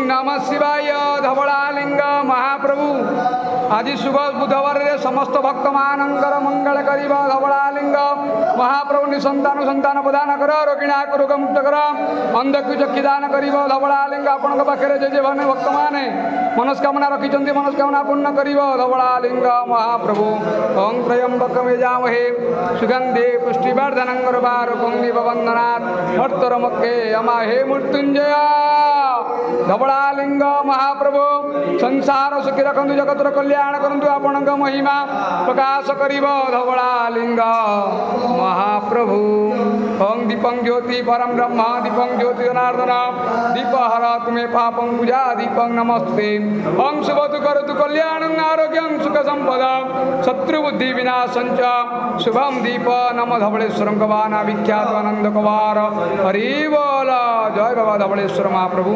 नमः शिवाय धवलालिंग महाप्रभु आज शुभ बुधवार समस्त भक्त मानंकर मंगल करिब धवलालिंग महाप्रभु निसंतान संतान प्रदान कर रोगिणा रोग मुक्त कर अंधकु चक्षु दान करिब धवलालिंग आपण पाखे जे भने भक्त माने मनस्कामना रखिंट मनस्कामना पूर्ण करिब धवलालिंग महाप्रभु ओं त्र्यंबकं यजामहे सुगंधे पुष्टिवर्धनं गर्भारोपं निबंधनात् मर्तरमखे अमाहे मृत्युंजय धवलालिंग महाप्रभु संसार सुखी रखु जगतर कल्याण करंतु आपणक महिमा प्रकाश करिब धवलालिंग महाप्रभु ओं दीपं ज्योति परम ब्रह्म दीपं ज्योति जनार्दन दीपहर तुम्हें पापं पूजा दीपं नमस्ते ओं शुभतु करतु कल्याणं आरोग्यं सुख संपदा शत्रुबुद्धि विनाशंच शुभम दीप नम धवलेश्वर गवाना विख्यात आनंद कुमार हरि बोल जय बाबा धवलेश्वर महाप्रभु।